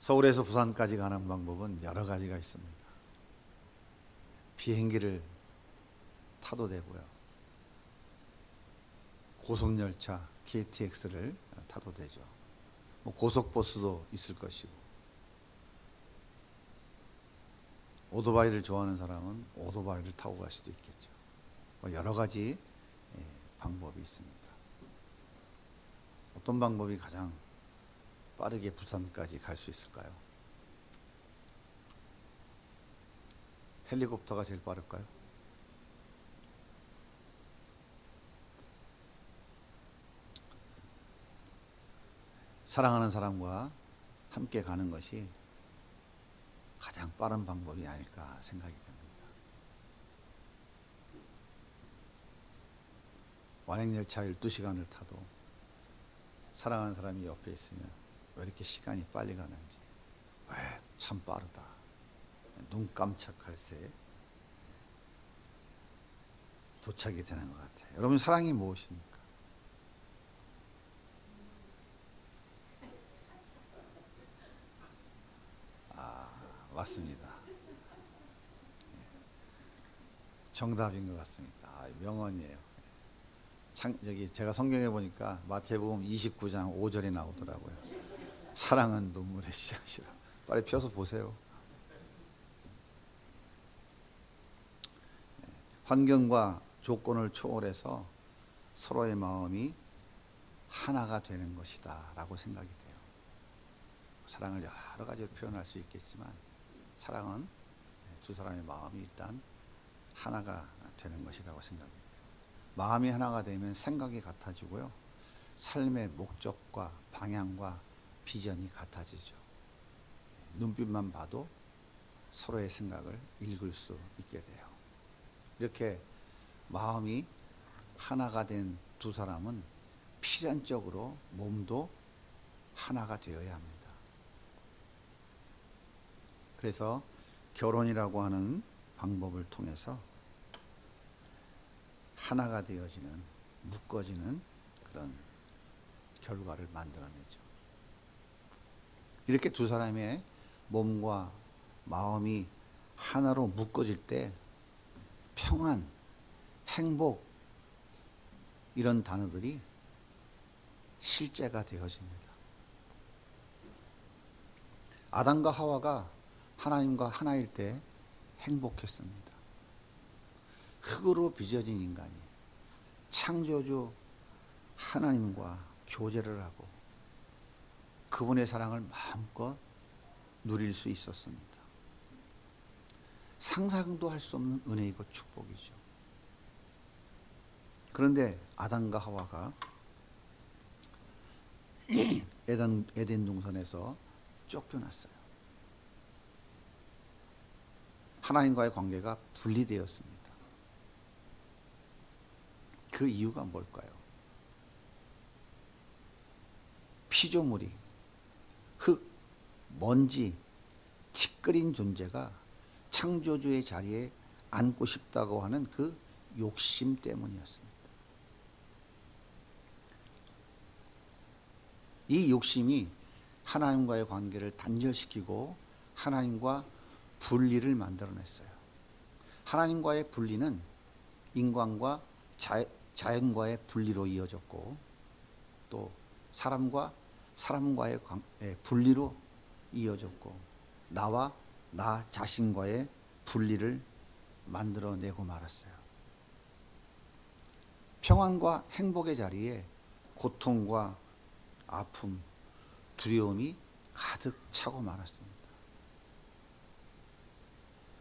서울에서 부산까지 가는 방법은 여러 가지가 있습니다. 비행기를 타도 되고요. 고속열차 KTX를 타도 되죠. 고속버스도 있을 것이고, 오토바이를 좋아하는 사람은 오토바이를 타고 갈 수도 있겠죠. 여러 가지 방법이 있습니다. 어떤 방법이 가장 빠르게 부산까지 갈 수 있을까요? 헬리콥터가 제일 빠를까요? 사랑하는 사람과 함께 가는 것이 가장 빠른 방법이 아닐까 생각이 됩니다. 완행열차 12시간을 타도 사랑하는 사람이 옆에 있으면 왜 이렇게 시간이 빨리 가는지, 왜 참 빠르다, 눈 깜짝할 새 도착이 되는 것 같아요. 여러분, 사랑이 무엇입니까? 맞습니다. 정답인 것 같습니다. 명언이에요. 제가 성경에 보니까 마태복음 29장 5절에 나오더라고요. 사랑은 눈물의 씨앗이라. 빨리 펴서 보세요. 환경과 조건을 초월해서 서로의 마음이 하나가 되는 것이다 라고 생각이 돼요. 사랑을 여러 가지로 표현할 수 있겠지만, 사랑은 두 사람의 마음이 일단 하나가 되는 것이라고 생각해요. 마음이 하나가 되면 생각이 같아지고요. 삶의 목적과 방향과 비전이 같아지죠. 눈빛만 봐도 서로의 생각을 읽을 수 있게 돼요. 이렇게 마음이 하나가 된 두 사람은 필연적으로 몸도 하나가 되어야 합니다. 그래서 결혼이라고 하는 방법을 통해서 하나가 되어지는, 묶어지는 그런 결과를 만들어내죠. 이렇게 두 사람의 몸과 마음이 하나로 묶어질 때 평안, 행복, 이런 단어들이 실제가 되어집니다. 아담과 하와가 하나님과 하나일 때 행복했습니다. 흙으로 빚어진 인간이 창조주 하나님과 교제를 하고 그분의 사랑을 마음껏 누릴 수 있었습니다. 상상도 할 수 없는 은혜이고 축복이죠. 그런데 아담과 하와가 에덴 동산에서 쫓겨났어요. 하나님과의 관계가 분리되었습니다. 그 이유가 뭘까요? 피조물이, 흙, 먼지, 티끌인 존재가 창조주의 자리에 앉고 싶다고 하는 그 욕심 때문이었습니다. 이 욕심이 하나님과의 관계를 단절시키고 하나님과 분리를 만들어냈어요. 하나님과의 분리는 인간과 자연과의 분리로 이어졌고, 또 사람과의 분리로 이어졌고, 나와 나 자신과의 분리를 만들어내고 말았어요. 평안과 행복의 자리에 고통과 아픔, 두려움이 가득 차고 말았습니다.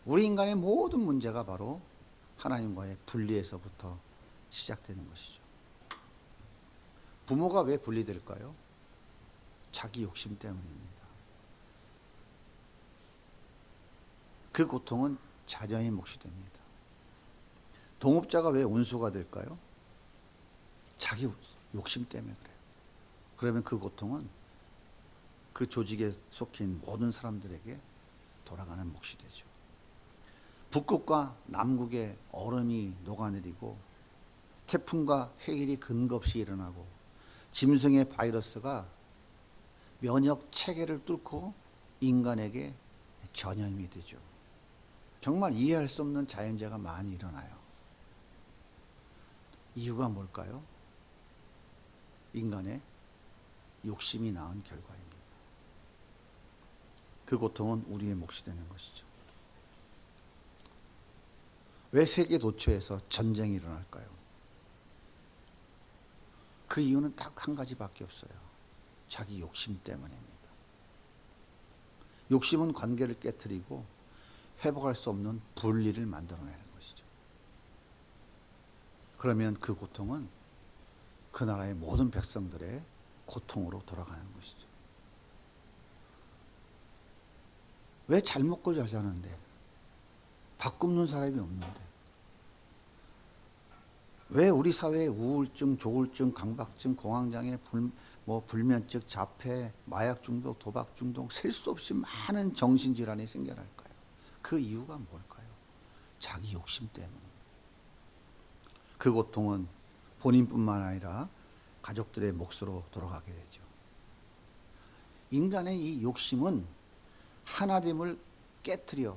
우리 인간의 모든 문제가 바로 하나님과의 분리에서부터 시작되는 것이죠. 부모가 왜 분리될까요? 자기 욕심 때문입니다. 그 고통은 자녀의 몫이 됩니다. 동업자가 왜 운수가 될까요? 자기 욕심 때문에 그래요. 그러면 그 고통은 그 조직에 속힌 모든 사람들에게 돌아가는 몫이 되죠. 북극과 남극의 얼음이 녹아내리고 태풍과 해일이 근거 없이 일어나고 짐승의 바이러스가 면역 체계를 뚫고 인간에게 전염이 되죠. 정말 이해할 수 없는 자연재해가 많이 일어나요. 이유가 뭘까요? 인간의 욕심이 낳은 결과입니다. 그 고통은 우리의 몫이 되는 것이죠. 왜 세계 도처에서 전쟁이 일어날까요? 그 이유는 딱 한 가지밖에 없어요. 자기 욕심 때문입니다. 욕심은 관계를 깨트리고 회복할 수 없는 분리를 만들어내는 것이죠. 그러면 그 고통은 그 나라의 모든 백성들의 고통으로 돌아가는 것이죠. 왜 잘 먹고 잘 사는데 밥 굶는 사람이 없는데, 왜 우리 사회에 우울증, 조울증, 강박증, 공황장애, 불면증, 자폐, 마약 중독, 도박 중독, 셀 수 없이 많은 정신질환이 생겨날까요? 그 이유가 뭘까요? 자기 욕심 때문입니다. 그 고통은 본인뿐만 아니라 가족들의 몫으로 돌아가게 되죠. 인간의 이 욕심은 하나됨을 깨트려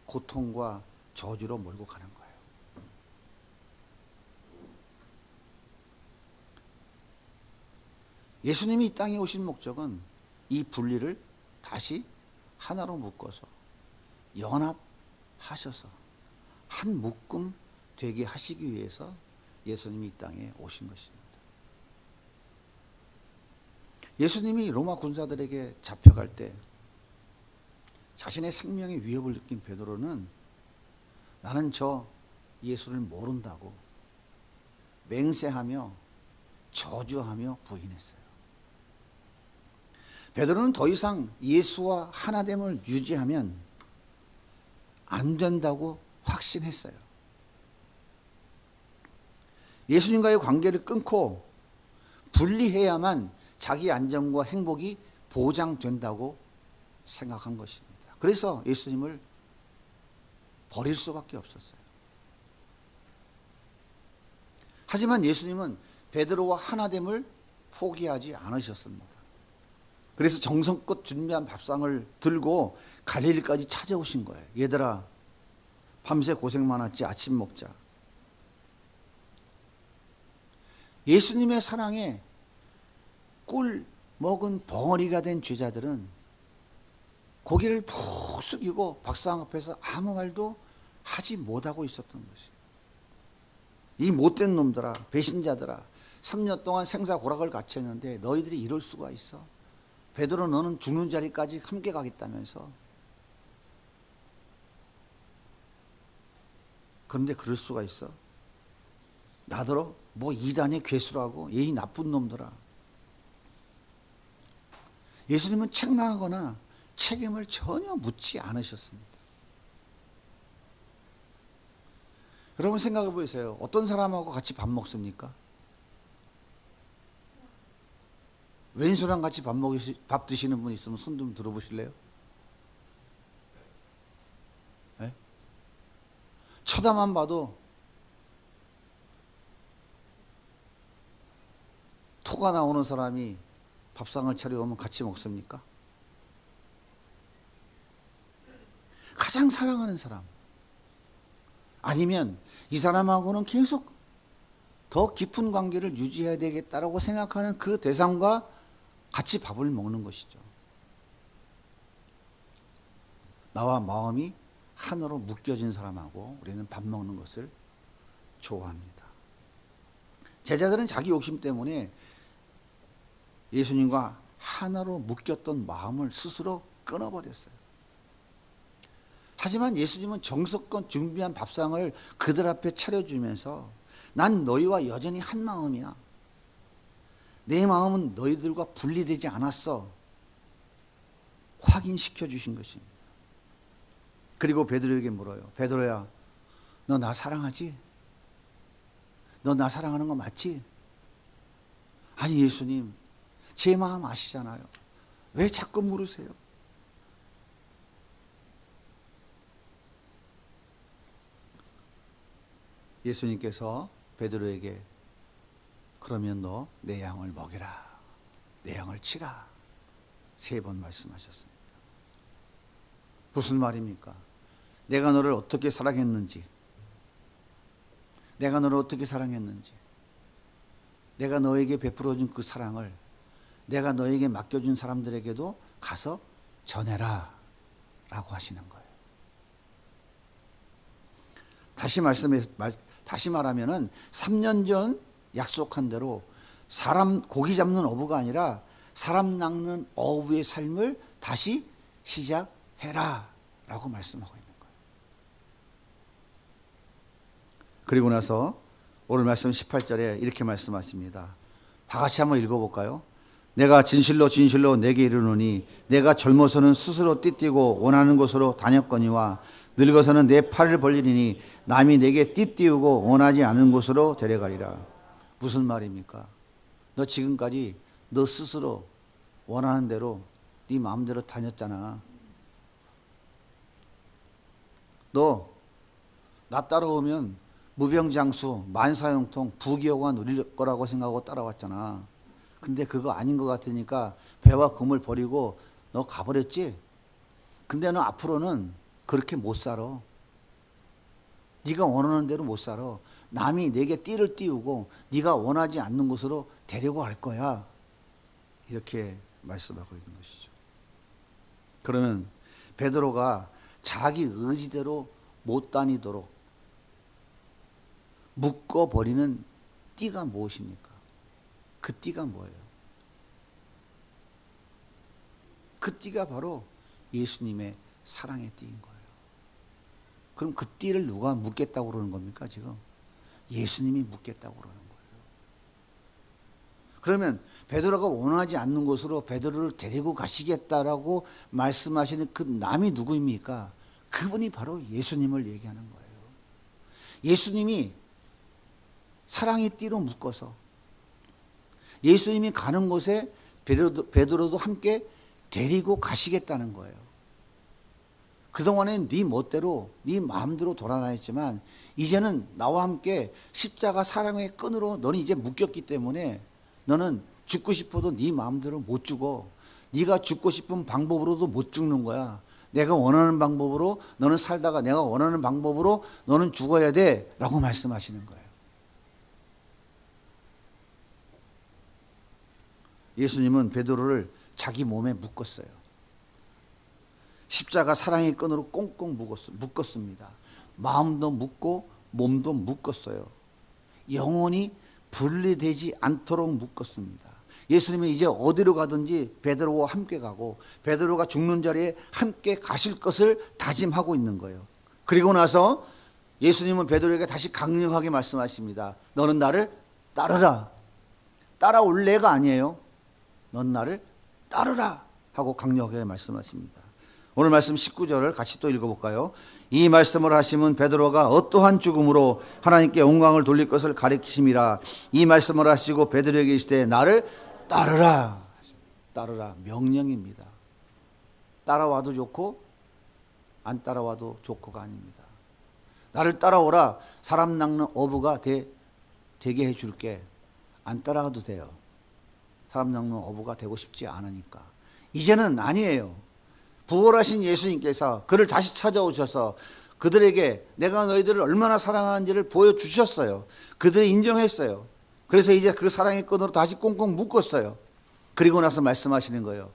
고통과 저주로 몰고 가는 거예요. 예수님이 이 땅에 오신 목적은 이 분리를 다시 하나로 묶어서 연합하셔서 한 묶음 되게 하시기 위해서 예수님이 이 땅에 오신 것입니다. 예수님이 로마 군사들에게 잡혀갈 때 자신의 생명의 위협을 느낀 베드로는 나는 저 예수를 모른다고 맹세하며 저주하며 부인했어요. 베드로는 더 이상 예수와 하나됨을 유지하면 안 된다고 확신했어요. 예수님과의 관계를 끊고 분리해야만 자기 안정과 행복이 보장된다고 생각한 것입니다. 그래서 예수님을 버릴 수밖에 없었어요. 하지만 예수님은 베드로와 하나됨을 포기하지 않으셨습니다. 그래서 정성껏 준비한 밥상을 들고 갈릴리까지 찾아오신 거예요. 얘들아, 밤새 고생 많았지? 아침 먹자. 예수님의 사랑에 꿀 먹은 벙어리가 된 죄자들은 고개를 푹 숙이고 밥상 앞에서 아무 말도 하지 못하고 있었던 것이에요. 이 못된 놈들아, 배신자들아, 3년 동안 생사고락을 같이 했는데 너희들이 이럴 수가 있어? 베드로, 너는 죽는 자리까지 함께 가겠다면서. 그런데 그럴 수가 있어? 나더러 뭐 이단의 괴수라고, 이 나쁜 놈들아. 예수님은 책망하거나 책임을 전혀 묻지 않으셨습니다. 여러분 생각해 보세요. 어떤 사람하고 같이 밥 먹습니까? 왼수랑 같이 밥 드시는 분 있으면 손 좀 들어보실래요? 네? 쳐다만 봐도 토가 나오는 사람이 밥상을 차려오면 같이 먹습니까? 가장 사랑하는 사람, 아니면 이 사람하고는 계속 더 깊은 관계를 유지해야 되겠다라고 생각하는 그 대상과 같이 밥을 먹는 것이죠. 나와 마음이 하나로 묶여진 사람하고 우리는 밥 먹는 것을 좋아합니다. 제자들은 자기 욕심 때문에 예수님과 하나로 묶였던 마음을 스스로 끊어버렸어요. 하지만 예수님은 정성껏 준비한 밥상을 그들 앞에 차려주면서 난 너희와 여전히 한 마음이야. 내 마음은 너희들과 분리되지 않았어. 확인시켜 주신 것입니다. 그리고 베드로에게 물어요. 베드로야, 너 나 사랑하지? 너 나 사랑하는 거 맞지? 아니 예수님, 제 마음 아시잖아요. 왜 자꾸 물으세요? 예수님께서 베드로에게 그러면 너 내 양을 먹여라, 내 양을 치라 3번 말씀하셨습니다. 무슨 말입니까? 내가 너를 어떻게 사랑했는지, 내가 너를 어떻게 사랑했는지, 내가 너에게 베풀어준 그 사랑을 내가 너에게 맡겨준 사람들에게도 가서 전해라 라고 하시는 거예요. 다시 말하면은 3년 전 약속한 대로 고기 잡는 어부가 아니라 사람 낚는 어부의 삶을 다시 시작해라 라고 말씀하고 있는 거예요. 그리고 나서 오늘 말씀 18절에 이렇게 말씀하십니다. 다 같이 한번 읽어볼까요? 내가 진실로 진실로 내게 이르노니 내가 젊어서는 스스로 띠띠고 원하는 곳으로 다녔거니와 늙어서는 내 팔을 벌리니 남이 내게 띠띠우고 원하지 않은 곳으로 데려가리라. 무슨 말입니까? 너 지금까지 너 스스로 원하는 대로 네 마음대로 다녔잖아. 너 나 따라오면 무병장수, 만사형통, 부귀영화 누릴 거라고 생각하고 따라왔잖아. 근데 그거 아닌 것 같으니까 배와 금을 버리고 너 가버렸지? 근데 너 앞으로는 그렇게 못 살아. 네가 원하는 대로 못 살아. 남이 내게 띠를 띄우고 네가 원하지 않는 곳으로 데리고 갈 거야. 이렇게 말씀하고 있는 것이죠. 그러면 베드로가 자기 의지대로 못 다니도록 묶어버리는 띠가 무엇입니까? 그 띠가 뭐예요? 그 띠가 바로 예수님의 사랑의 띠인 거예요. 그럼 그 띠를 누가 묶겠다고 그러는 겁니까 지금? 예수님이 묶겠다고 그러는 거예요. 그러면 베드로가 원하지 않는 곳으로 베드로를 데리고 가시겠다라고 말씀하시는 그 남이 누구입니까? 그분이 바로 예수님을 얘기하는 거예요. 예수님이 사랑의 띠로 묶어서 예수님이 가는 곳에 베드로도 함께 데리고 가시겠다는 거예요. 그동안엔 네 멋대로 네 마음대로 돌아다녔지만 이제는 나와 함께 십자가 사랑의 끈으로 너는 이제 묶였기 때문에 너는 죽고 싶어도 네 마음대로 못 죽어. 네가 죽고 싶은 방법으로도 못 죽는 거야. 내가 원하는 방법으로 너는 살다가 내가 원하는 방법으로 너는 죽어야 돼 라고 말씀하시는 거예요. 예수님은 베드로를 자기 몸에 묶었어요. 십자가 사랑의 끈으로 꽁꽁 묶었습니다. 마음도 묶고 몸도 묶었어요. 영원히 분리되지 않도록 묶었습니다. 예수님은 이제 어디로 가든지 베드로와 함께 가고 베드로가 죽는 자리에 함께 가실 것을 다짐하고 있는 거예요. 그리고 나서 예수님은 베드로에게 다시 강력하게 말씀하십니다. 너는 나를 따르라. 따라올래가 아니에요. 넌 나를 따르라 하고 강력하게 말씀하십니다. 오늘 말씀 19절을 같이 또 읽어볼까요? 이 말씀을 하시면 베드로가 어떠한 죽음으로 하나님께 영광을 돌릴 것을 가리키심이라. 이 말씀을 하시고 베드로에게 이르시되 나를 따르라. 따르라 명령입니다. 따라와도 좋고 안 따라와도 좋고가 아닙니다. 나를 따라오라. 사람 낚는 어부가 되게 해줄게. 안 따라가도 돼요. 사람 낚는 어부가 되고 싶지 않으니까. 이제는 아니에요. 부활하신 예수님께서 그를 다시 찾아오셔서 그들에게 내가 너희들을 얼마나 사랑하는지를 보여주셨어요. 그들이 인정했어요. 그래서 이제 그 사랑의 끈으로 다시 꽁꽁 묶었어요. 그리고 나서 말씀하시는 거예요.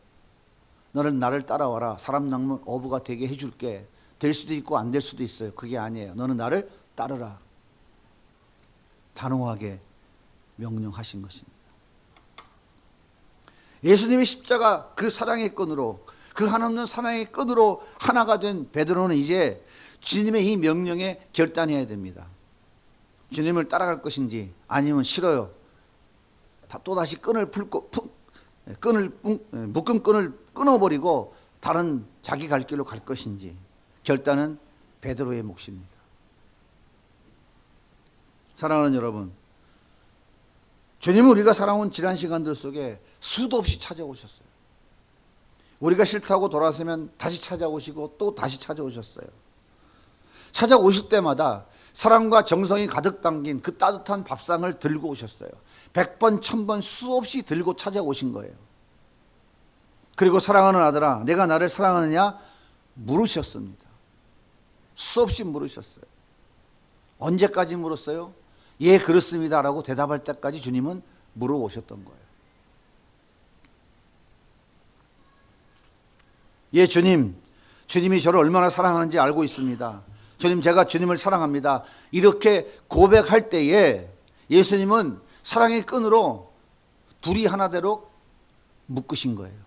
너는 나를 따라와라. 사람 낚는 어부가 되게 해줄게. 될 수도 있고 안 될 수도 있어요. 그게 아니에요. 너는 나를 따르라. 단호하게 명령하신 것입니다. 예수님의 십자가 그 사랑의 끈으로 그 한없는 사랑의 끈으로 하나가 된 베드로는 이제 주님의 이 명령에 결단해야 됩니다. 주님을 따라갈 것인지 아니면 싫어요. 또다시 묶은 끈을 끊어버리고 다른 자기 갈 길로 갈 것인지 결단은 베드로의 몫입니다. 사랑하는 여러분, 주님은 우리가 살아온 지난 시간들 속에 수도 없이 찾아오셨어요. 우리가 싫다고 돌아서면 다시 찾아오시고 또 다시 찾아오셨어요. 찾아오실 때마다 사랑과 정성이 가득 담긴 그 따뜻한 밥상을 들고 오셨어요. 100번, 1000번 수없이 들고 찾아오신 거예요. 그리고 사랑하는 아들아, 내가 나를 사랑하느냐? 물으셨습니다. 수없이 물으셨어요. 언제까지 물었어요? 예, 그렇습니다라고 대답할 때까지 주님은 물어보셨던 거예요. 예, 주님이 저를 얼마나 사랑하는지 알고 있습니다. 주님, 제가 주님을 사랑합니다. 이렇게 고백할 때에 예수님은 사랑의 끈으로 둘이 하나 되도록 묶으신 거예요.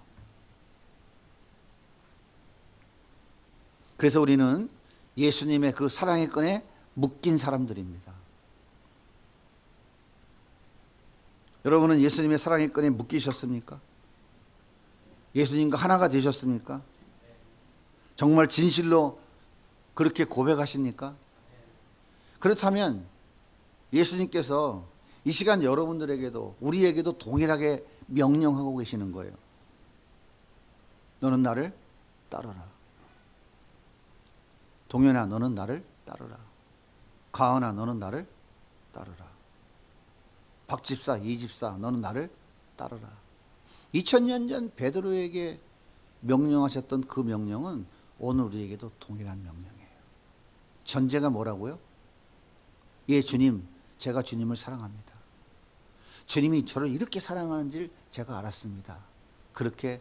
그래서 우리는 예수님의 그 사랑의 끈에 묶인 사람들입니다. 여러분은 예수님의 사랑의 끈에 묶이셨습니까? 예수님과 하나가 되셨습니까? 정말 진실로 그렇게 고백하십니까? 그렇다면 예수님께서 이 시간 여러분들에게도 우리에게도 동일하게 명령하고 계시는 거예요. 너는 나를 따르라. 동현아, 너는 나를 따르라. 가은아, 너는 나를 따르라. 박집사, 이집사, 너는 나를 따르라. 2000년 전 베드로에게 명령하셨던 그 명령은 오늘 우리에게도 동일한 명령이에요. 전제가 뭐라고요? 예, 주님, 제가 주님을 사랑합니다. 주님이 저를 이렇게 사랑하는지를 제가 알았습니다. 그렇게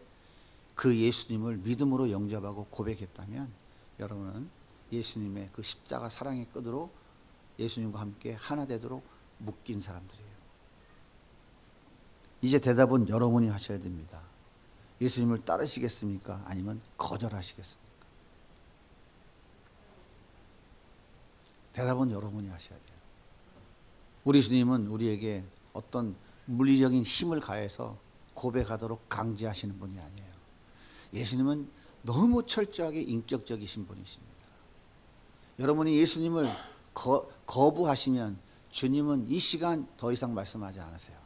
그 예수님을 믿음으로 영접하고 고백했다면 여러분은 예수님의 그 십자가 사랑의 끈으로 예수님과 함께 하나 되도록 묶인 사람들이에요. 이제 대답은 여러분이 하셔야 됩니다. 예수님을 따르시겠습니까? 아니면 거절하시겠습니까? 대답은 여러분이 하셔야 돼요. 우리 주님은 우리에게 어떤 물리적인 힘을 가해서 고백하도록 강제하시는 분이 아니에요. 예수님은 너무 철저하게 인격적이신 분이십니다. 여러분이 예수님을 거부하시면 주님은 이 시간 더 이상 말씀하지 않으세요.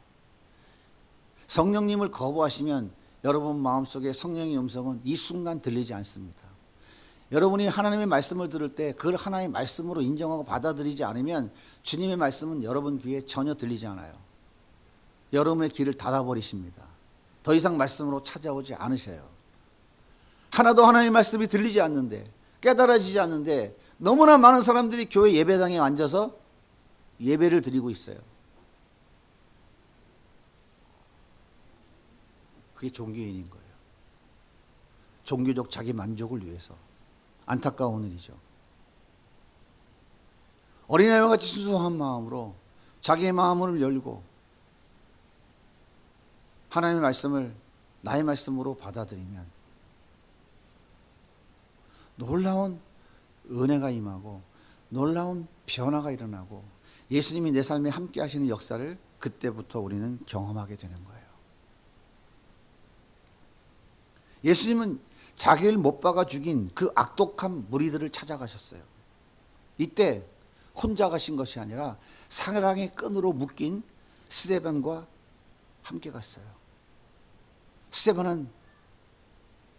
성령님을 거부하시면 여러분 마음속에 성령의 음성은 이 순간 들리지 않습니다. 여러분이 하나님의 말씀을 들을 때 그걸 하나님의 말씀으로 인정하고 받아들이지 않으면 주님의 말씀은 여러분 귀에 전혀 들리지 않아요. 여러분의 귀를 닫아버리십니다. 더 이상 말씀으로 찾아오지 않으셔요. 하나도 하나님의 말씀이 들리지 않는데, 깨달아지지 않는데 너무나 많은 사람들이 교회 예배당에 앉아서 예배를 드리고 있어요. 그게 종교인인 거예요. 종교적 자기 만족을 위해서. 안타까운 일이죠. 어린아이와 같이 순수한 마음으로 자기의 마음을 열고 하나님의 말씀을 나의 말씀으로 받아들이면 놀라운 은혜가 임하고 놀라운 변화가 일어나고 예수님이 내 삶에 함께 하시는 역사를 그때부터 우리는 경험하게 되는 거예요. 예수님은 자기를 못 박아 죽인 그 악독한 무리들을 찾아가셨어요. 이때 혼자 가신 것이 아니라 사랑의 끈으로 묶인 스데반과 함께 갔어요. 스데반은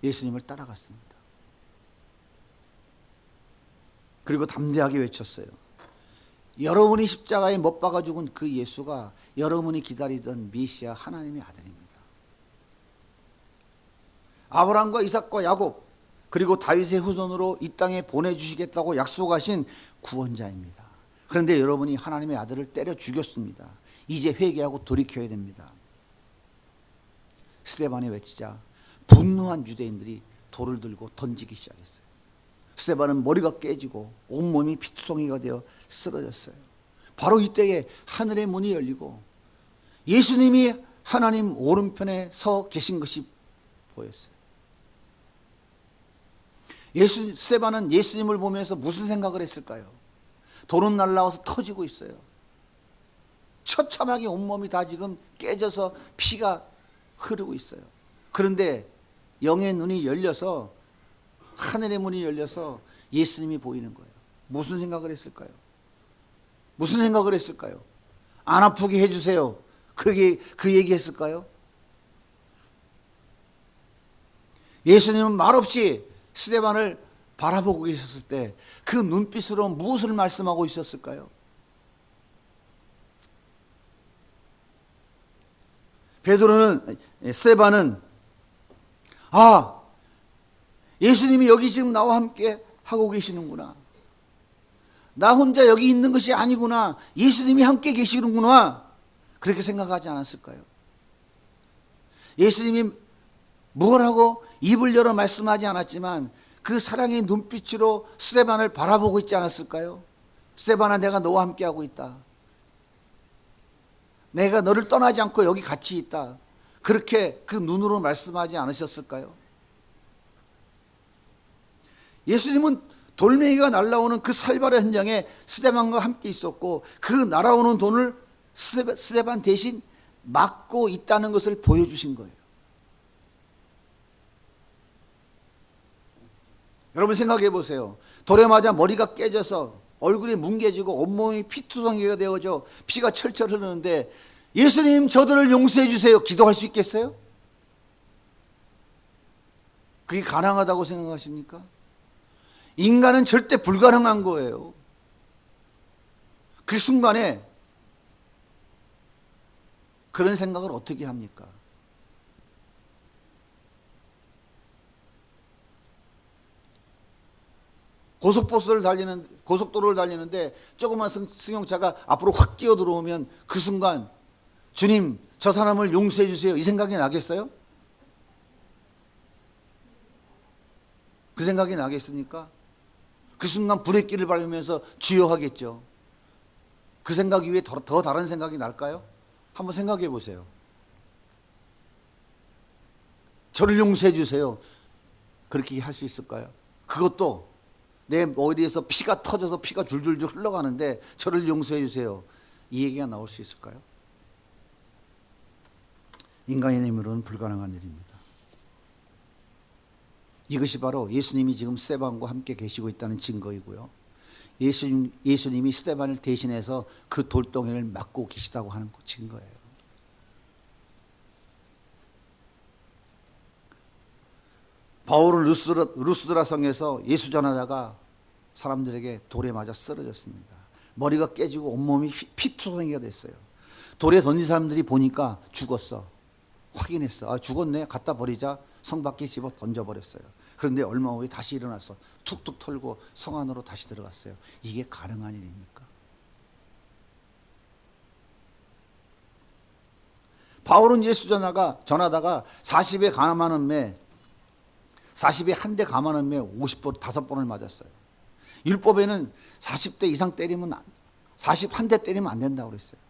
예수님을 따라갔습니다. 그리고 담대하게 외쳤어요. 여러분이 십자가에 못 박아 죽은 그 예수가 여러분이 기다리던 메시아 하나님의 아들입니다. 아브라함과 이삭과 야곱 그리고 다윗의 후손으로 이 땅에 보내주시겠다고 약속하신 구원자입니다. 그런데 여러분이 하나님의 아들을 때려 죽였습니다. 이제 회개하고 돌이켜야 됩니다. 스데반이 외치자 분노한 유대인들이 돌을 들고 던지기 시작했어요. 스데반은 머리가 깨지고 온몸이 피투성이가 되어 쓰러졌어요. 바로 이때에 하늘의 문이 열리고 예수님이 하나님 오른편에 서 계신 것이 보였어요. 스데반은 예수님을 보면서 무슨 생각을 했을까요? 돌은 날라와서 터지고 있어요. 처참하게 온몸이 다 지금 깨져서 피가 흐르고 있어요. 그런데 영의 눈이 열려서 하늘의 문이 열려서 예수님이 보이는 거예요. 무슨 생각을 했을까요? 무슨 생각을 했을까요? 안 아프게 해주세요. 그 얘기 했을까요? 예수님은 말없이 스데반을 바라보고 계셨을 때 그 눈빛으로 무엇을 말씀하고 있었을까요? 스데반은 예수님이 여기 지금 나와 함께 하고 계시는구나. 나 혼자 여기 있는 것이 아니구나. 예수님이 함께 계시는구나. 그렇게 생각하지 않았을까요? 예수님이 뭐라고 입을 열어 말씀하지 않았지만 그 사랑의 눈빛으로 스데반을 바라보고 있지 않았을까요? 스데반아, 내가 너와 함께하고 있다. 내가 너를 떠나지 않고 여기 같이 있다. 그렇게 그 눈으로 말씀하지 않으셨을까요? 예수님은 돌멩이가 날아오는 그 살벌의 현장에 스데반과 함께 있었고 그 날아오는 돈을 스데반 대신 막고 있다는 것을 보여주신 거예요. 여러분 생각해 보세요. 돌에 맞아 머리가 깨져서 얼굴이 뭉개지고 온몸이 피투성이가 되어져 피가 철철 흐르는데 예수님 저들을 용서해 주세요. 기도할 수 있겠어요? 그게 가능하다고 생각하십니까? 인간은 절대 불가능한 거예요. 그 순간에 그런 생각을 어떻게 합니까? 고속도로를 달리는데 조그만 승용차가 앞으로 확 끼어 들어오면 그 순간 주님 저 사람을 용서해 주세요. 이 생각이 나겠어요? 그 생각이 나겠습니까? 그 순간 브레이크를 밟으면서 주여 하겠죠. 그 생각 위에 더 다른 생각이 날까요? 한번 생각해 보세요. 저를 용서해 주세요. 그렇게 할 수 있을까요? 그것도 내 머리에서 피가 터져서 피가 줄줄줄 흘러가는데 저를 용서해 주세요. 이 얘기가 나올 수 있을까요? 인간의 힘으로는 불가능한 일입니다. 이것이 바로 예수님이 지금 스데반과 함께 계시고 있다는 증거이고요. 예수님이 스데반을 대신해서 그 돌덩이를 막고 계시다고 하는 증거예요. 바울은 루스드라 성에서 예수 전하다가 사람들에게 돌에 맞아 쓰러졌습니다. 머리가 깨지고 온몸이 피투성이가 됐어요. 돌에 던진 사람들이 보니까 죽었어. 확인했어. 아, 죽었네. 갖다 버리자. 성 밖에 집어 던져버렸어요. 그런데 얼마 후에 다시 일어나서 툭툭 털고 성 안으로 다시 들어갔어요. 이게 가능한 일입니까? 바울은 예수 전하다가 40에 가늠하는 매, 40에 한 대 감하는 매 50번, 5번을 맞았어요. 율법에는 40대 이상 때리면 41대 때리면 안 된다고 그랬어요.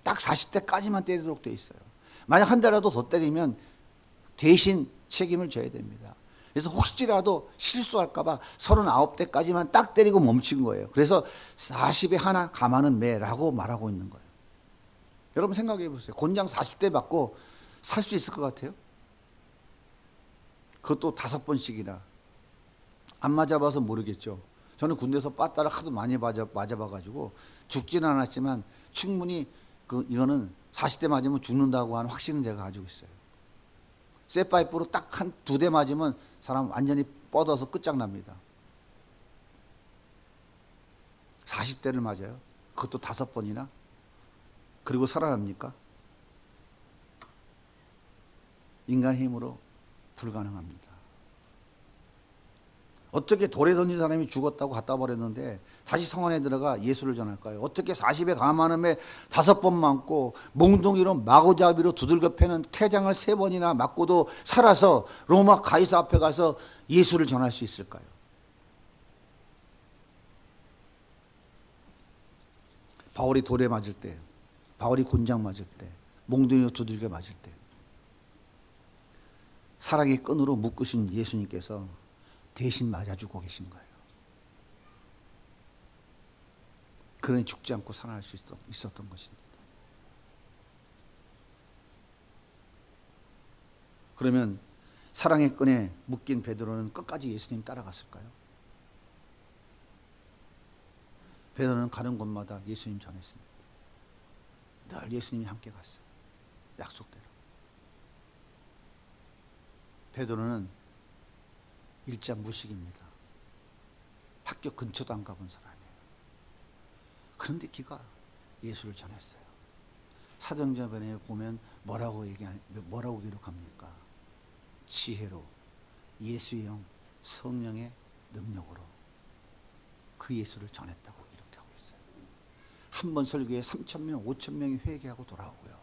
딱 40대까지만 때리도록 되어 있어요. 만약 한 대라도 더 때리면 대신 책임을 져야 됩니다. 그래서 혹시라도 실수할까 봐 39대까지만 딱 때리고 멈춘 거예요. 그래서 40에 하나 감하는 매라고 말하고 있는 거예요. 여러분 생각해 보세요. 곤장 40대 맞고 살 수 있을 것 같아요? 그것도 5번씩이나. 안 맞아봐서 모르겠죠. 저는 군대에서 빠따를 하도 많이 맞아봐가지고 죽지는 않았지만 충분히 이거는 40대 맞으면 죽는다고 하는 확신은 제가 가지고 있어요. 쇠파이프로 딱 2대 맞으면 사람 완전히 뻗어서 끝장납니다. 40대를 맞아요. 그것도 5번이나. 그리고 살아납니까? 인간의 힘으로 불가능합니다. 어떻게 돌에 던진 사람이 죽었다고 갖다 버렸는데 다시 성 안에 들어가 예수를 전할까요? 어떻게 40에 감한음에 5번 맞고 몽둥이로 마구잡이로 두들겨 패는 태장을 3번이나 맞고도 살아서 로마 가이사 앞에 가서 예수를 전할 수 있을까요? 바울이 돌에 맞을 때, 바울이 곤장 맞을 때, 몽둥이로 두들겨 맞을 때 사랑의 끈으로 묶으신 예수님께서 대신 맞아주고 계신 거예요. 그러니 죽지 않고 살아날 수 있었던 것입니다. 그러면 사랑의 끈에 묶인 베드로는 끝까지 예수님 따라갔을까요? 베드로는 가는 곳마다 예수님 전했습니다. 늘 예수님이 함께 갔어요. 약속대로. 베드로는 일자무식입니다. 학교 근처도 안 가본 사람이에요. 그런데 기가 예수를 전했어요. 사도행전에 보면 뭐라고 기록합니까? 지혜로 예수의 영 성령의 능력으로 그 예수를 전했다고 기록하고 있어요. 한 번 설교에 3,000명, 5,000명이 회개하고 돌아오고요.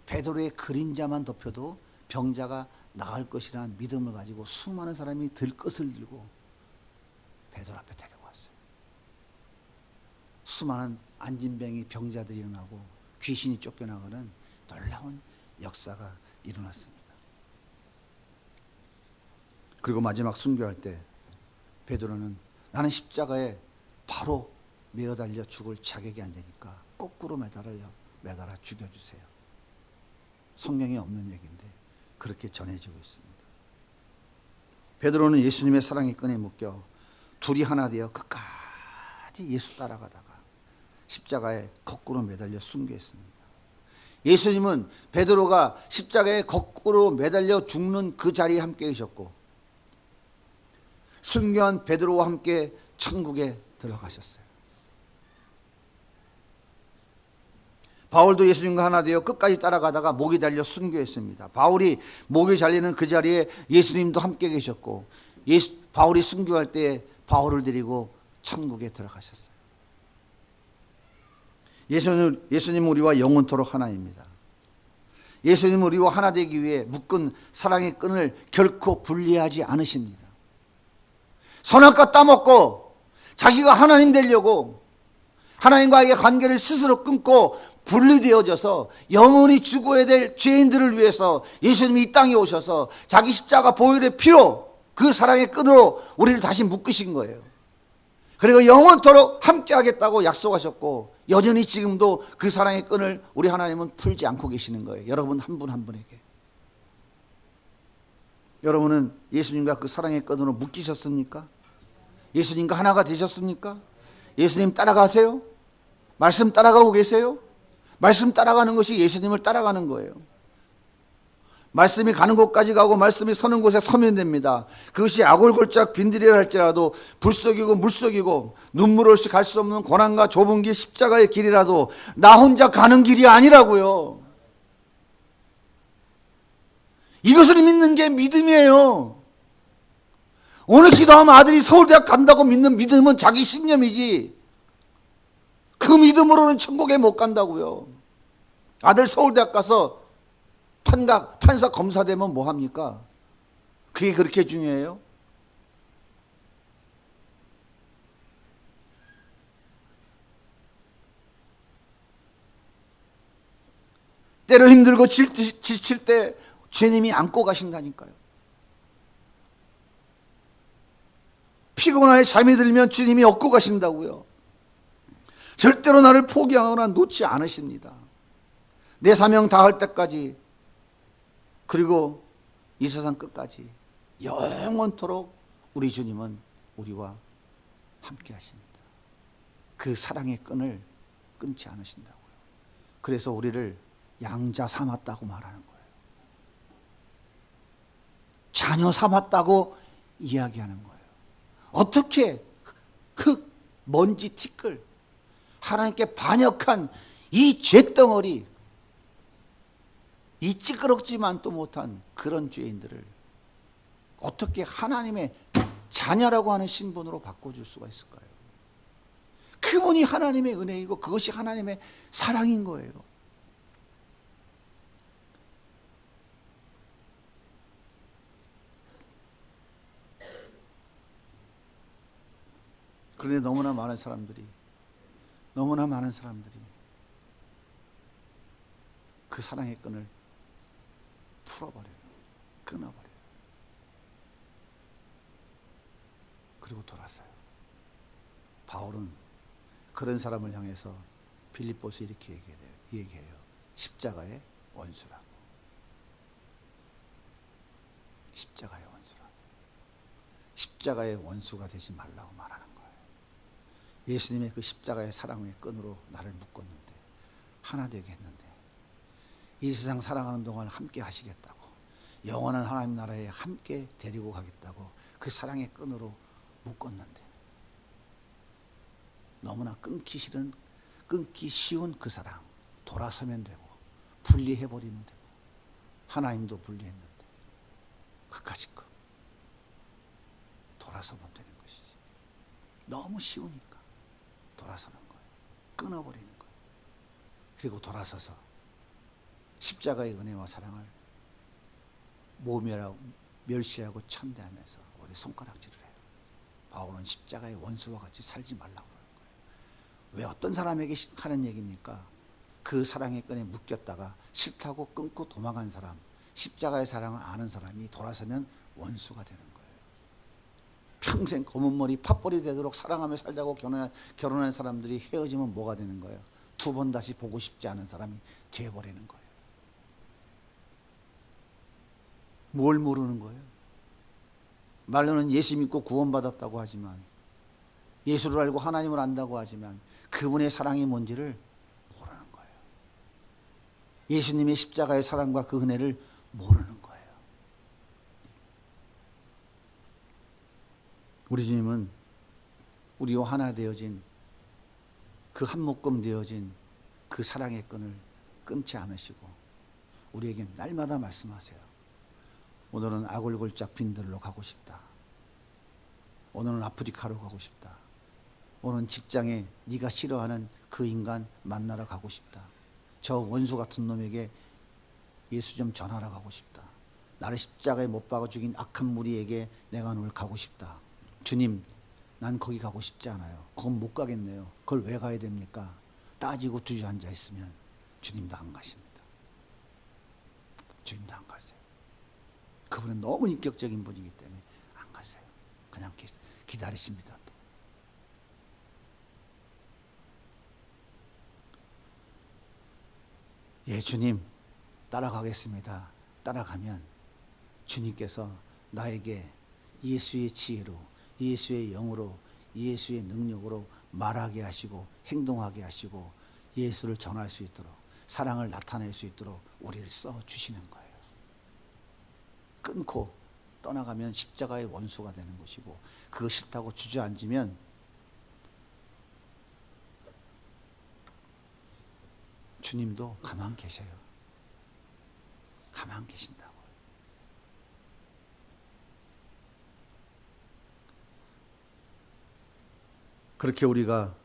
베드로의 그림자만 덮여도 병자가 나을 것이라는 믿음을 가지고 수많은 사람이 들것을 들고 베드로 앞에 데리고 왔어요. 수많은 안진병이 병자들이 일어나고 귀신이 쫓겨나가는 놀라운 역사가 일어났습니다. 그리고 마지막 순교할 때 베드로는 나는 십자가에 바로 매어달려 죽을 자격이 안 되니까 거꾸로 매달아 죽여주세요. 성경에 없는 얘기인데 그렇게 전해지고 있습니다. 베드로는 예수님의 사랑의 끈에 묶여 둘이 하나 되어 끝까지 예수 따라가다가 십자가에 거꾸로 매달려 순교했습니다. 예수님은 베드로가 십자가에 거꾸로 매달려 죽는 그 자리에 함께 계셨고 순교한 베드로와 함께 천국에 들어가셨어요. 바울도 예수님과 하나 되어 끝까지 따라가다가 목이 달려 순교했습니다. 바울이 목이 잘리는 그 자리에 예수님도 함께 계셨고 바울이 순교할 때 바울을 데리고 천국에 들어가셨어요. 예수님은 우리와 영원토록 하나입니다. 예수님은 우리와 하나 되기 위해 묶은 사랑의 끈을 결코 분리하지 않으십니다. 선악과 따먹고 자기가 하나님 되려고 하나님과의 관계를 스스로 끊고 분리되어져서 영원히 죽어야 될 죄인들을 위해서 예수님이 이 땅에 오셔서 자기 십자가 보혈의 피로 그 사랑의 끈으로 우리를 다시 묶으신 거예요. 그리고 영원토록 함께 하겠다고 약속하셨고 여전히 지금도 그 사랑의 끈을 우리 하나님은 풀지 않고 계시는 거예요. 여러분 한 분 한 분에게. 여러분은 예수님과 그 사랑의 끈으로 묶이셨습니까? 예수님과 하나가 되셨습니까? 예수님 따라가세요? 말씀 따라가고 계세요? 말씀 따라가는 것이 예수님을 따라가는 거예요. 말씀이 가는 곳까지 가고 말씀이 서는 곳에 서면 됩니다. 그것이 아골골짝 빈들이라 할지라도 불속이고 물속이고 눈물 없이 갈 수 없는 고난과 좁은 길 십자가의 길이라도 나 혼자 가는 길이 아니라고요. 이것을 믿는 게 믿음이에요. 오늘 기도하면 아들이 서울대학 간다고 믿는 믿음은 자기 신념이지 그 믿음으로는 천국에 못 간다고요. 아들 서울대학 가서 판사 검사 되면 뭐 합니까? 그게 그렇게 중요해요? 때로 힘들고 지칠 때 주님이 안고 가신다니까요. 피곤하게 잠이 들면 주님이 업고 가신다고요. 절대로 나를 포기하거나 놓지 않으십니다. 내 사명 다할 때까지 그리고 이 세상 끝까지 영원토록 우리 주님은 우리와 함께 하십니다. 그 사랑의 끈을 끊지 않으신다고요. 그래서 우리를 양자 삼았다고 말하는 거예요. 자녀 삼았다고 이야기하는 거예요. 어떻게 그 먼지 티끌 하나님께 반역한 이 죄덩어리 이 찌그럽지만 또 못한 그런 죄인들을 어떻게 하나님의 자녀라고 하는 신분으로 바꿔줄 수가 있을까요? 그분이 하나님의 은혜이고 그것이 하나님의 사랑인 거예요. 그런데 너무나 많은 사람들이 그 사랑의 끈을 풀어버려요. 끊어버려요. 그리고 돌아서요. 바울은 그런 사람을 향해서 빌립보서 이렇게 얘기해요. 십자가의 원수라고. 십자가의 원수라고. 십자가의 원수가 되지 말라고 말하는 거예요. 예수님의 그 십자가의 사랑의 끈으로 나를 묶었는데 하나 되게 했는데 이 세상 살아가는 동안 함께 하시겠다고 영원한 하나님 나라에 함께 데리고 가겠다고 그 사랑의 끈으로 묶었는데 너무나 끊기 쉬운 그 사랑 돌아서면 되고 분리해버리면 되고 하나님도 분리했는데 그까짓 거 돌아서면 되는 것이지. 너무 쉬우니까 돌아서는 거예요. 끊어버리는 거예요. 그리고 돌아서서 십자가의 은혜와 사랑을 모멸하고 멸시하고 천대하면서 우리 손가락질을 해요. 바울은 십자가의 원수와 같이 살지 말라고 하는 거예요. 왜 어떤 사람에게 하는 얘기입니까? 그 사랑의 끈에 묶였다가 싫다고 끊고 도망간 사람, 십자가의 사랑을 아는 사람이 돌아서면 원수가 되는 거예요. 평생 검은 머리 팥벌이 되도록 사랑하며 살자고 결혼한 사람들이 헤어지면 뭐가 되는 거예요? 두 번 다시 보고 싶지 않은 사람이 돼버리는 거예요. 뭘 모르는 거예요? 말로는 예수 믿고 구원받았다고 하지만, 예수를 알고 하나님을 안다고 하지만 그분의 사랑이 뭔지를 모르는 거예요. 예수님의 십자가의 사랑과 그 은혜를 모르는 거예요. 우리 주님은 우리와 하나 되어진, 그 한 묶음 되어진 그 사랑의 끈을 끊지 않으시고 우리에게 날마다 말씀하세요. 오늘은 아골골짝 빈들로 가고 싶다. 오늘은 아프리카로 가고 싶다. 오늘은 직장에 네가 싫어하는 그 인간 만나러 가고 싶다. 저 원수 같은 놈에게 예수 좀 전하러 가고 싶다. 나를 십자가에 못 박아 죽인 악한 무리에게 내가 오늘 가고 싶다. 주님, 난 거기 가고 싶지 않아요. 그건 못 가겠네요. 그걸 왜 가야 됩니까? 따지고 주저앉아 있으면 주님도 안 가십니다. 주님도 안 가세요. 그분은 너무 인격적인 분이기 때문에 안 가세요. 그냥 기다리십니다. 또. 예, 주님 따라가겠습니다. 따라가면 주님께서 나에게 예수의 지혜로, 예수의 영으로, 예수의 능력으로 말하게 하시고 행동하게 하시고 예수를 전할 수 있도록, 사랑을 나타낼 수 있도록 우리를 써주시는 거예요. 끊고 떠나가면 십자가의 원수가 되는 것이고, 그거 싫다고 주저앉으면 주님도 가만 계셔요. 가만 계신다고. 그렇게 우리가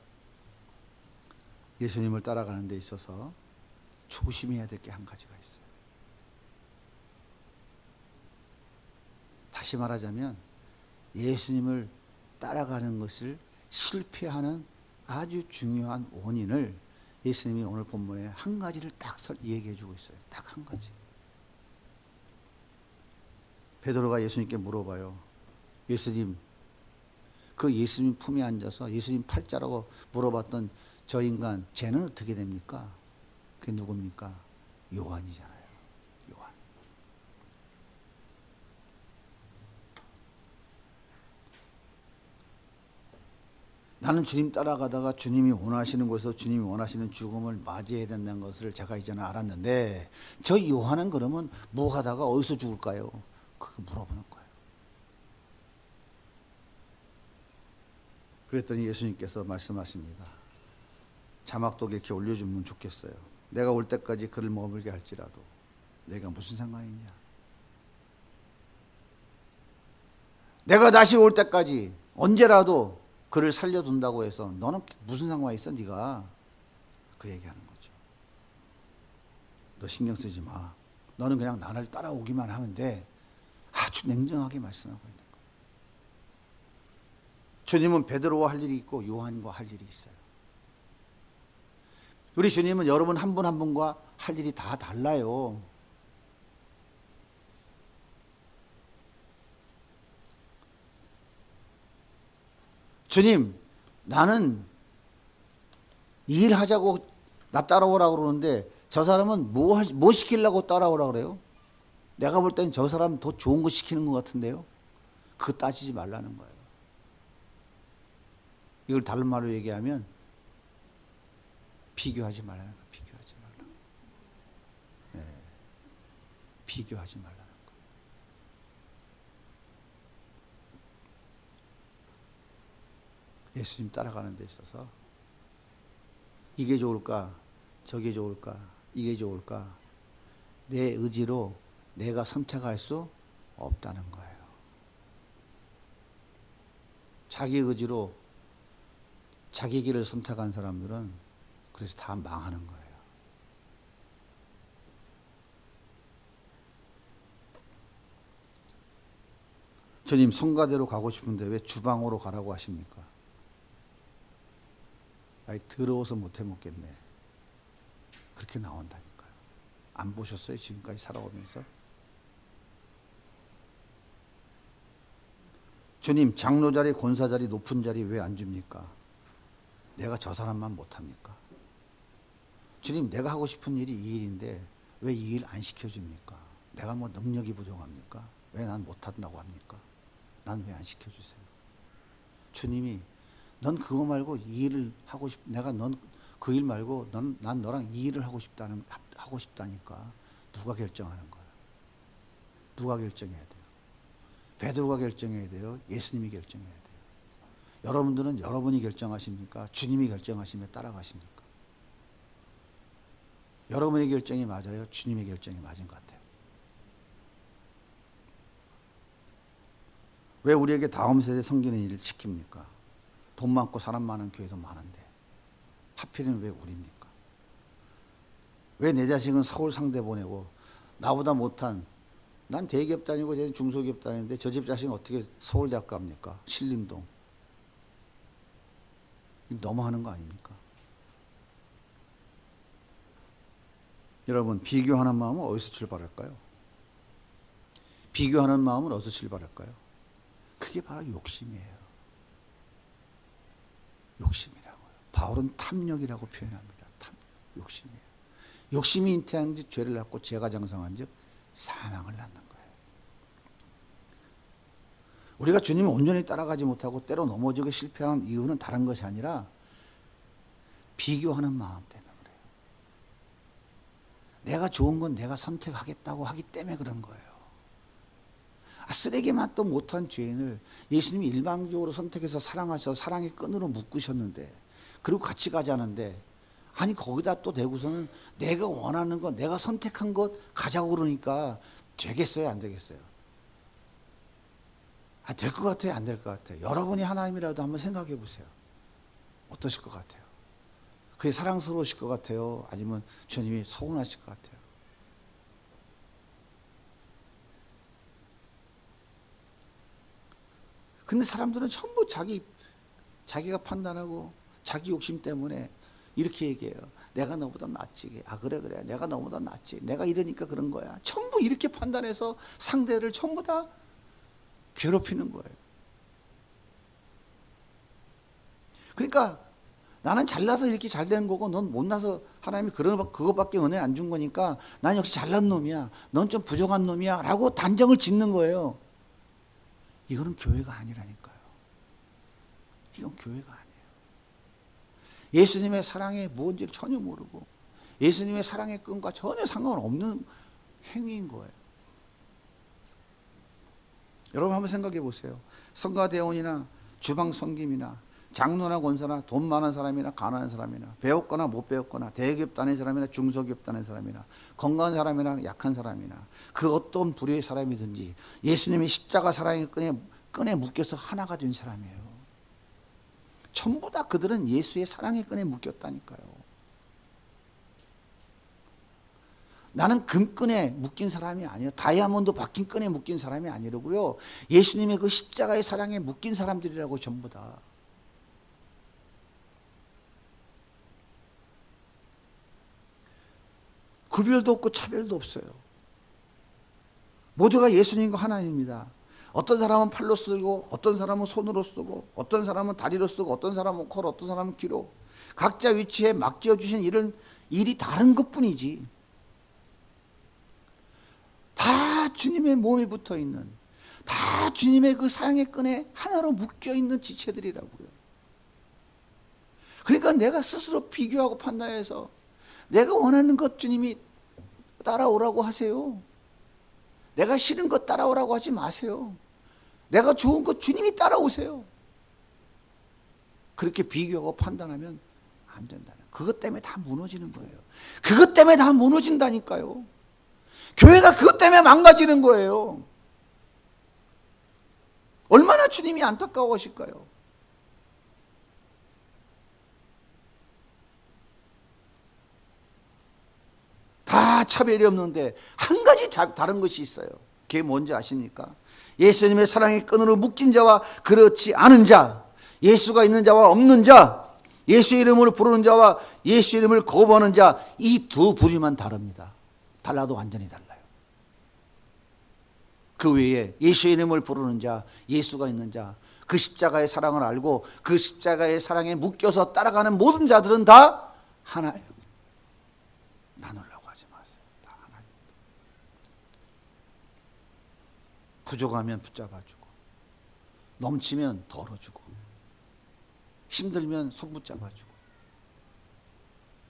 예수님을 따라가는 데 있어서 조심해야 될 게 한 가지가 있어요. 다시 말하자면 예수님을 따라가는 것을 실패하는 아주 중요한 원인을 예수님이 오늘 본문에 한 가지를 딱 얘기해 주고 있어요. 딱 한 가지. 베드로가 예수님께 물어봐요. 예수님, 그 예수님 품에 앉아서 예수님 팔자라고 물어봤던 저 인간, 쟤는 어떻게 됩니까? 그게 누굽니까? 요한이잖아요. 요한. 나는 주님 따라가다가 주님이 원하시는 곳에서 주님이 원하시는 죽음을 맞이해야 된다는 것을 제가 이제는 알았는데, 저 요한은 그러면 뭐 하다가 어디서 죽을까요? 그거 물어보는 거예요. 그랬더니 예수님께서 말씀하십니다. 자막도 이렇게 올려주면 좋겠어요. 내가 올 때까지 그를 머물게 할지라도 내가 무슨 상관이냐? 내가 다시 올 때까지 언제라도 그를 살려둔다고 해서 너는 무슨 상관이 있어? 네가 그 얘기하는 거죠. 너 신경 쓰지 마. 너는 그냥 나를 따라오기만 하면 돼. 아주 냉정하게 말씀하고 있는 거예요. 주님은 베드로와 할 일이 있고 요한과 할 일이 있어요. 우리 주님은 여러분 한 분 한 분과 할 일이 다 달라요. 주님, 나는 일하자고 나 따라오라고 그러는데 저 사람은 뭐 시키려고 따라오라고 그래요? 내가 볼 땐 저 사람 더 좋은 거 시키는 것 같은데요? 그거 따지지 말라는 거예요. 이걸 다른 말로 얘기하면 비교하지 말라는 거예요. 비교하지 말라. 네. 비교하지 말라는 거예요. 예수님 따라가는 데 있어서 이게 좋을까? 저게 좋을까? 이게 좋을까? 내 의지로 내가 선택할 수 없다는 거예요. 자기 의지로 자기 길을 선택한 사람들은 그래서 다 망하는 거예요. 주님, 성가대로 가고 싶은데 왜 주방으로 가라고 하십니까? 아이, 더러워서 못해 먹겠네. 그렇게 나온다니까요. 안 보셨어요? 지금까지 살아오면서? 주님, 장로 자리, 권사 자리, 높은 자리 왜 안 줍니까? 내가 저 사람만 못합니까? 주님, 내가 하고 싶은 일이 이 일인데 왜 이 일 안 시켜줍니까? 내가 뭐 능력이 부족합니까? 왜 난 못한다고 합니까? 난 왜 안 시켜주세요? 주님이 넌 그거 말고 이 일을 하고 내가 넌 그 일 말고 난 너랑 이 일을 하고 싶다니까. 누가 결정하는 거야? 누가 결정해야 돼요? 베드로가 결정해야 돼요? 예수님이 결정해야 돼요? 여러분들은 여러분이 결정하십니까? 주님이 결정하시면 따라가십니까? 여러분의 결정이 맞아요? 주님의 결정이 맞은 것 같아요? 왜 우리에게 다음 세대 섬기는 일을 시킵니까? 돈 많고 사람 많은 교회도 많은데 하필이면 왜 우리입니까? 왜 내 자식은 서울 상대 보내고 나보다 못한, 난 대기업 다니고 쟤는 중소기업 다니는데 저 집 자식은 어떻게 서울대학 갑니까? 신림동. 너무하는 거 아닙니까? 여러분, 비교하는 마음은 어디서 출발할까요? 비교하는 마음은 어디서 출발할까요? 그게 바로 욕심이에요. 욕심이라고요. 바울은 탐욕이라고 표현합니다. 탐욕, 욕심이에요. 욕심이 잉태한 즉 죄를 낳고 죄가 장성한 즉 사망을 낳는 거예요. 우리가 주님을 온전히 따라가지 못하고 때로 넘어지고 실패한 이유는 다른 것이 아니라 비교하는 마음 때문에 그래요. 내가 좋은 건 내가 선택하겠다고 하기 때문에 그런 거예요. 쓰레기 맛도 못한 죄인을 예수님이 일방적으로 선택해서 사랑하셔서 사랑의 끈으로 묶으셨는데, 그리고 같이 가자는데, 아니 거기다 또 대고서는 내가 원하는 것, 내가 선택한 것 가자고 그러니까 되겠어요, 안 되겠어요? 될 것 같아요, 안 될 것 같아요? 여러분이 하나님이라도 한번 생각해 보세요. 어떠실 것 같아요? 그게 사랑스러우실 것 같아요? 아니면 주님이 서운하실 것 같아요? 근데 사람들은 전부 자기가 판단하고 자기 욕심 때문에 이렇게 얘기해요. 내가 너보다 낫지. 그래. 내가 너보다 낫지. 내가 이러니까 그런 거야. 전부 이렇게 판단해서 상대를 전부 다 괴롭히는 거예요. 그러니까 나는 잘나서 이렇게 잘 되는 거고 넌 못나서 하나님이 그거밖에 은혜 안 준 거니까 난 역시 잘난 놈이야. 넌 좀 부족한 놈이야. 라고 단정을 짓는 거예요. 이거는 교회가 아니라니까요. 이건 교회가 아니에요. 예수님의 사랑이 뭔지를 전혀 모르고 예수님의 사랑의 끈과 전혀 상관없는 행위인 거예요. 여러분 한번 생각해 보세요. 성가대원이나 주방 섬김이나 장로나 권사나 돈 많은 사람이나 가난한 사람이나 배웠거나 못 배웠거나 대기업 다니는 사람이나 중소기업 다니는 사람이나 건강한 사람이나 약한 사람이나 그 어떤 부류의 사람이든지 예수님이 십자가 사랑의 끈에 묶여서 하나가 된 사람이에요. 전부 다 그들은 예수의 사랑의 끈에 묶였다니까요. 나는 금끈에 묶인 사람이 아니에요. 다이아몬드 박힌 끈에 묶인 사람이 아니라고요. 예수님의 그 십자가의 사랑에 묶인 사람들이라고 전부 다. 구별도 없고 차별도 없어요. 모두가 예수님과 하나입니다. 어떤 사람은 팔로 쓰고 어떤 사람은 손으로 쓰고 어떤 사람은 다리로 쓰고 어떤 사람은 코로 어떤 사람은 귀로 각자 위치에 맡겨주신 일이 다른 것뿐이지 다 주님의 몸에 붙어있는 다 주님의 그 사랑의 끈에 하나로 묶여있는 지체들이라고요. 그러니까 내가 스스로 비교하고 판단해서 내가 원하는 것 주님이 따라오라고 하세요. 내가 싫은 것 따라오라고 하지 마세요. 내가 좋은 것 주님이 따라오세요. 그렇게 비교하고 판단하면 안 된다는, 그것 때문에 다 무너지는 거예요. 그것 때문에 다 무너진다니까요. 교회가 그것 때문에 망가지는 거예요. 얼마나 주님이 안타까워하실까요? 다 차별이 없는데 한 가지 다른 것이 있어요. 그게 뭔지 아십니까? 예수님의 사랑의 끈으로 묶인 자와 그렇지 않은 자, 예수가 있는 자와 없는 자, 예수 이름을 부르는 자와 예수 이름을 거부하는 자, 이 두 부류만 다릅니다. 달라도 완전히 달라요. 그 외에 예수 이름을 부르는 자, 예수가 있는 자, 그 십자가의 사랑을 알고 그 십자가의 사랑에 묶여서 따라가는 모든 자들은 다 하나예요. 나누려고 하지 마세요. 다 하나입니다. 부족하면 붙잡아주고, 넘치면 덜어주고, 힘들면 손 붙잡아주고,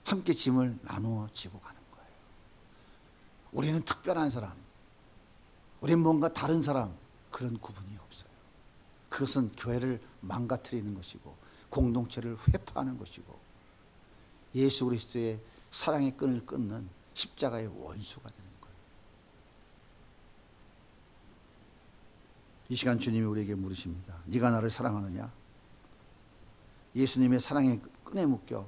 함께 짐을 나누어 지고 가는 거예요. 우리는 특별한 사람, 우리는 뭔가 다른 사람, 그런 구분이 없어요. 그것은 교회를 망가뜨리는 것이고 공동체를 회파하는 것이고 예수 그리스도의 사랑의 끈을 끊는 십자가의 원수가 되는 거예요. 이 시간 주님이 우리에게 물으십니다. 네가 나를 사랑하느냐? 예수님의 사랑의 끈에 묶여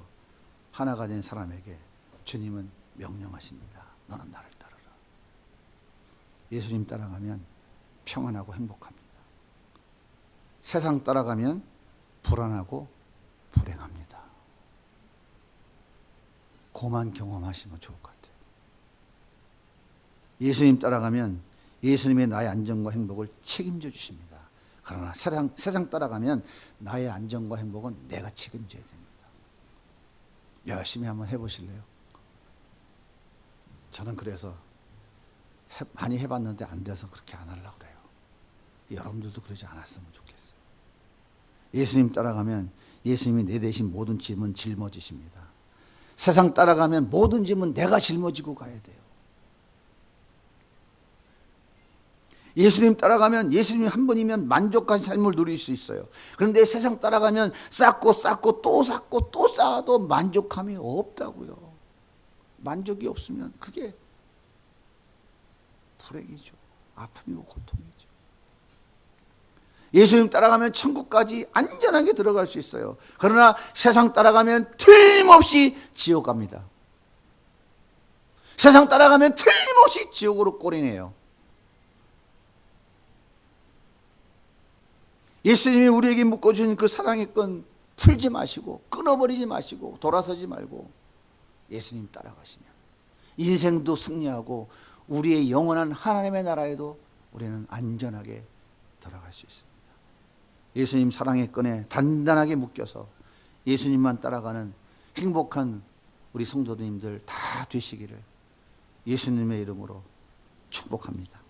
하나가 된 사람에게 주님은 명령하십니다. 너는 나를 따르라. 예수님 따라가면 평안하고 행복합니다. 세상 따라가면 불안하고 불행합니다. 그만 경험하시면 좋을 것 같아요. 예수님 따라가면 예수님의 나의 안전과 행복을 책임져 주십니다. 그러나 세상 따라가면 나의 안전과 행복은 내가 책임져야 됩니다. 열심히 한번 해보실래요? 저는 그래서 많이 해봤는데 안 돼서 그렇게 안 하려고 그래요. 여러분들도 그러지 않았으면 좋겠어요. 예수님 따라가면 예수님이 내 대신 모든 짐은 짊어지십니다. 세상 따라가면 모든 짐은 내가 짊어지고 가야 돼요. 예수님 따라가면 예수님 한 분이면 만족한 삶을 누릴 수 있어요. 그런데 세상 따라가면 쌓고 또 쌓고 또 쌓아도 만족함이 없다고요. 만족이 없으면 그게 불행이죠. 아픔이고 고통이죠. 예수님 따라가면 천국까지 안전하게 들어갈 수 있어요. 그러나 세상 따라가면 틀림없이 지옥 갑니다. 세상 따라가면 틀림없이 지옥으로 꼬리내요. 예수님이 우리에게 묶어준 그 사랑의 끈 풀지 마시고 끊어버리지 마시고 돌아서지 말고 예수님 따라가시면 인생도 승리하고 우리의 영원한 하나님의 나라에도 우리는 안전하게 들어갈 수 있습니다. 예수님 사랑의 끈에 단단하게 묶여서 예수님만 따라가는 행복한 우리 성도님들 다 되시기를 예수님의 이름으로 축복합니다.